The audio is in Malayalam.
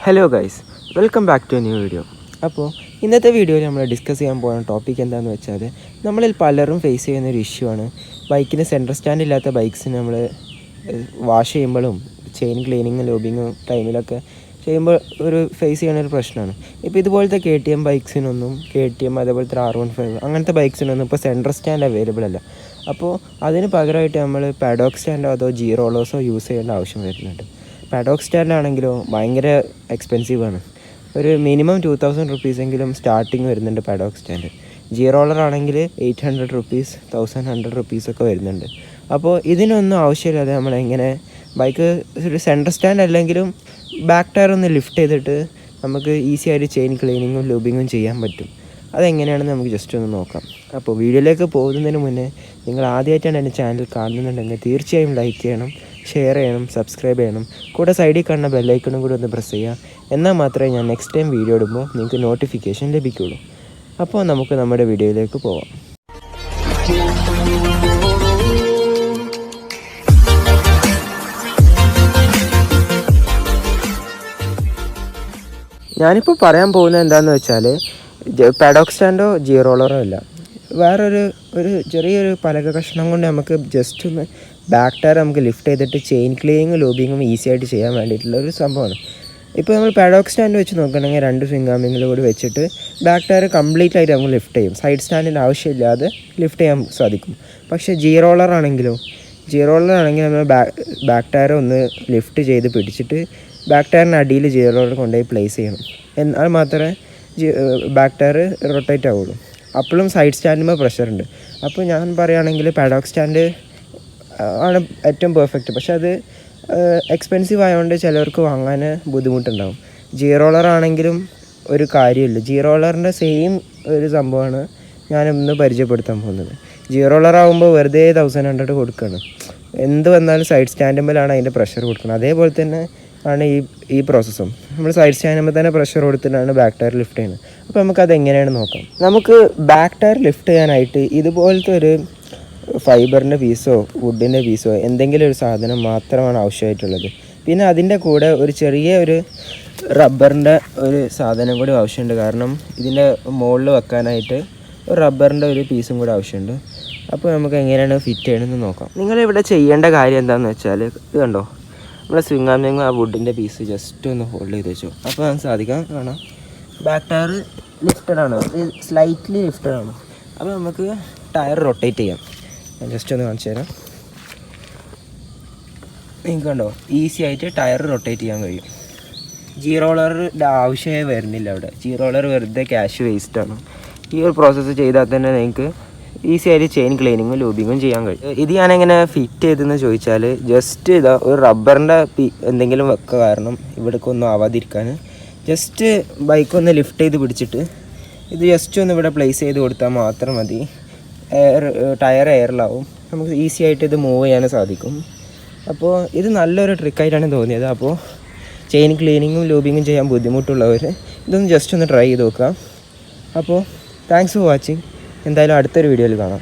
Hello guys, welcome back to a new video. അപ്പോൾ ഇന്നത്തെ വീഡിയോയിൽ നമ്മൾ ഡിസ്കസ് ചെയ്യാൻ പോകുന്ന ടോപ്പിക് എന്താണെന്ന് വെച്ചാൽ, നമ്മളിൽ പലരും ഫേസ് ചെയ്യുന്നൊരു ഇഷ്യൂ ആണ്. ബൈക്കിന് സെൻറ്റർ സ്റ്റാൻഡ് ഇല്ലാത്ത ബൈക്സിന് നമ്മൾ വാഷ് ചെയ്യുമ്പോഴും ചെയിൻ ക്ലീനിങ് ലൂബിങ്ങും ടൈമിലൊക്കെ ചെയ്യുമ്പോൾ ഫേസ് ചെയ്യുന്ന ഒരു പ്രശ്നമാണ്. ഇപ്പോൾ ഇതുപോലത്തെ KTM ബൈക്സിനൊന്നും അതേപോലത്തെ R15 അങ്ങനത്തെ ബൈക്സിനൊന്നും ഇപ്പോൾ സെൻറ്റർ സ്റ്റാൻഡ് അവൈലബിൾ അല്ല. അപ്പോൾ അതിന് പകരമായിട്ട് നമ്മൾ പാഡോക്ക് സ്റ്റാൻഡോ അതോ ജി റോളേഴ്സോ യൂസ് ചെയ്യേണ്ട ആവശ്യം വരുന്നുണ്ട്. പാഡോക്ക് സ്റ്റാൻഡാണെങ്കിലോ ഭയങ്കര എക്സ്പെൻസീവാണ്. ഒരു മിനിമം 2000 റുപ്പീസെങ്കിലും സ്റ്റാർട്ടിങ് വരുന്നുണ്ട് പാഡോക്ക് സ്റ്റാൻഡ്. ജി റോളർ ആണെങ്കിൽ 800 റുപ്പീസ് 1100 റുപ്പീസൊക്കെ വരുന്നുണ്ട്. അപ്പോൾ ഇതിനൊന്നും ആവശ്യമില്ലാതെ നമ്മളെങ്ങനെ ബൈക്ക് ഒരു സെൻറ്റർ സ്റ്റാൻഡ് അല്ലെങ്കിലും ബാക്ക് ടയർ ഒന്ന് ലിഫ്റ്റ് ചെയ്തിട്ട് നമുക്ക് ഈസി ആയിട്ട് ചെയിൻ ക്ലീനിങ്ങും ലൂബിങ്ങും ചെയ്യാൻ പറ്റും. അതെങ്ങനെയാണെന്ന് നമുക്ക് ജസ്റ്റ് ഒന്ന് നോക്കാം. അപ്പോൾ വീഡിയോയിലേക്ക് പോകുന്നതിന് മുന്നേ നിങ്ങൾ ആദ്യമായിട്ടാണ് എൻ്റെ ചാനൽ കാണുന്നുണ്ടെങ്കിൽ തീർച്ചയായും ലൈക്ക് ചെയ്യണം, ഷെയർ ചെയ്യണം, സബ്സ്ക്രൈബ് ചെയ്യണം. കൂടെ സൈഡിൽ കാണുന്ന ബെല്ലൈക്കണും കൂടി ഒന്ന് പ്രസ് ചെയ്യുക. എന്നാൽ മാത്രമേ ഞാൻ നെക്സ്റ്റ് ടൈം വീഡിയോ ഇടുമ്പോൾ നിങ്ങൾക്ക് നോട്ടിഫിക്കേഷൻ ലഭിക്കുകയുള്ളൂ. അപ്പോൾ നമുക്ക് നമ്മുടെ വീഡിയോയിലേക്ക് പോവാം. ഞാനിപ്പോൾ പറയാൻ പോകുന്നത് എന്താണെന്ന് വെച്ചാൽ, പാഡോക്ക് സ്റ്റാൻഡോ ജി റോളറോ അല്ല, വേറൊരു ചെറിയൊരു പലക കഷ്ണം കൊണ്ട് നമുക്ക് ജസ്റ്റ് ഒന്ന് ബാക്ക് ടയർ നമുക്ക് ലിഫ്റ്റ് ചെയ്തിട്ട് ചെയിൻ ക്ലീനിങ്ങും ലൂബിങ്ങും ഈസി ആയിട്ട് ചെയ്യാൻ വേണ്ടിയിട്ടുള്ള ഒരു സംഭവമാണ്. ഇപ്പോൾ നമ്മൾ പാഡോക്ക് സ്റ്റാൻഡ് വെച്ച് നോക്കുകയാണെങ്കിൽ 2 സ്വിംഗ് കൂടി വെച്ചിട്ട് ബാക്ക് ടയർ കംപ്ലീറ്റ് ആയിട്ട് നമുക്ക് ലിഫ്റ്റ് ചെയ്യും. സൈഡ് സ്റ്റാൻഡിൻ്റെ ആവശ്യമില്ലാതെ ലിഫ്റ്റ് ചെയ്യാൻ സാധിക്കും. പക്ഷേ ജി റോളർ ആണെങ്കിൽ നമ്മൾ ബാക്ക് ടയർ ഒന്ന് ലിഫ്റ്റ് ചെയ്ത് പിടിച്ചിട്ട് ബാക്ക് ടയറിന് അടിയിൽ ജി റോളർ കൊണ്ടുപോയി പ്ലേസ് ചെയ്യണം. എന്നാൽ മാത്രമേ ബാക്ക് ടയർ റൊട്ടേറ്റ് ആവുള്ളൂ. അപ്പോഴും സൈഡ് സ്റ്റാൻഡിന്മേൽ പ്രഷറുണ്ട്. അപ്പോൾ ഞാൻ പറയുകയാണെങ്കിൽ പാഡോക്ക് സ്റ്റാൻഡ് ആണ് ഏറ്റവും പെർഫെക്റ്റ്. പക്ഷെ അത് എക്സ്പെൻസീവ് ആയതുകൊണ്ട് ചിലവർക്ക് വാങ്ങാൻ ബുദ്ധിമുട്ടുണ്ടാകും. ജി റോളർ ആണെങ്കിലും ഒരു കാര്യമില്ല. ജി റോളറിൻ്റെ സെയിം ഒരു സംഭവമാണ് ഞാനിന്ന് പരിചയപ്പെടുത്താൻ പോകുന്നത്. ജി റോളർ ആകുമ്പോൾ വെറുതെ 1100 കൊടുക്കുകയാണ്. എന്ത് വന്നാലും സൈഡ് സ്റ്റാൻഡിന്മേലാണ് അതിൻ്റെ പ്രഷർ കൊടുക്കുന്നത്. അതേപോലെ തന്നെ ആണ് ഈ പ്രോസസ്സും. നമ്മൾ സൈഡ് സ്റ്റാൻഡുമ്പോൾ തന്നെ പ്രഷർ കൊടുത്തിട്ടാണ് ബാക്ക് ടയർ ലിഫ്റ്റ് ചെയ്യുന്നത്. അപ്പോൾ നമുക്കത് എങ്ങനെയാണ് നോക്കാം. നമുക്ക് ബാക്ക് ടയർ ലിഫ്റ്റ് ചെയ്യാനായിട്ട് ഇതുപോലത്തെ ഒരു ഫൈബറിൻ്റെ പീസോ വുഡിൻ്റെ പീസോ എന്തെങ്കിലും ഒരു സാധനം മാത്രമാണ് ആവശ്യമായിട്ടുള്ളത്. പിന്നെ അതിൻ്റെ കൂടെ ഒരു ചെറിയ റബ്ബറിൻ്റെ ഒരു സാധനം കൂടി ആവശ്യമുണ്ട്. കാരണം ഇതിൻ്റെ മുകളിൽ വെക്കാനായിട്ട് ഒരു റബ്ബറിൻ്റെ ഒരു പീസും കൂടി ആവശ്യമുണ്ട്. അപ്പോൾ നമുക്ക് എങ്ങനെയാണ് ഫിറ്റ് ചെയ്യണമെന്ന് നോക്കാം. നിങ്ങളിവിടെ ചെയ്യേണ്ട കാര്യം എന്താണെന്ന് വെച്ചാൽ, ഇത് കണ്ടോ, നമ്മളെ സ്വിംഗ് ആ വുഡിൻ്റെ പീസ് ജസ്റ്റ് ഒന്ന് ഹോൾഡ് ചെയ്ത് വെച്ചു. അപ്പോൾ നമുക്ക് കാണാം ബാക്ക് ടയർ ലിഫ്റ്റഡ് ആണ്, സ്ലൈറ്റ്ലി ലിഫ്റ്റഡ് ആണ്. അപ്പോൾ നമുക്ക് ടയർ റൊട്ടേറ്റ് ചെയ്യാം. ഞാൻ ജസ്റ്റ് ഒന്ന് കാണിച്ചു തരാം. നിങ്ങൾക്ക് കണ്ടോ, ഈസി ആയിട്ട് ടയർ റൊട്ടേറ്റ് ചെയ്യാൻ കഴിയും. ജി റോളറിൻ്റെ ആവശ്യമേ വരുന്നില്ല അവിടെ. ജി റോളർ വെറുതെ ക്യാഷ് വേസ്റ്റാണ്. ഈ ഒരു പ്രോസസ്സ് ചെയ്താൽ തന്നെ നിങ്ങൾക്ക് ഈസി ആയിട്ട് ചെയിൻ ക്ലീനിങ്ങും ലൂബിങ്ങും ചെയ്യാൻ കഴിയും. ഇത് ഞാനെങ്ങനെ ഫിറ്റ് ചെയ്തെന്ന് ചോദിച്ചാൽ, ജസ്റ്റ് ഒരു റബ്ബറിൻ്റെ എന്തെങ്കിലും വെക്കുക, കാരണം ഇവിടേക്കൊന്നും ആവാതിരിക്കാൻ ജസ്റ്റ് ബൈക്കൊന്ന് ലിഫ്റ്റ് ചെയ്ത് പിടിച്ചിട്ട് ഇത് ജസ്റ്റ് ഒന്ന് ഇവിടെ പ്ലേസ് ചെയ്ത് കൊടുത്താൽ മാത്രം മതി. ടയർ എയറിലാവും. നമുക്ക് ഈസി ആയിട്ട് ഇത് മൂവ് ചെയ്യാൻ സാധിക്കും. അപ്പോൾ ഇത് നല്ലൊരു ട്രിക്കായിട്ടാണ് തോന്നിയത്. അപ്പോൾ ചെയിൻ ക്ലീനിങ്ങും ലൂബിങ്ങും ചെയ്യാൻ ബുദ്ധിമുട്ടുള്ളവർ ഇതൊന്ന് ജസ്റ്റ് ഒന്ന് ട്രൈ ചെയ്ത് നോക്കാം. അപ്പോൾ താങ്ക്സ് ഫോർ വാച്ചിങ്. എന്തായാലും അടുത്തൊരു വീഡിയോയിൽ കാണാം.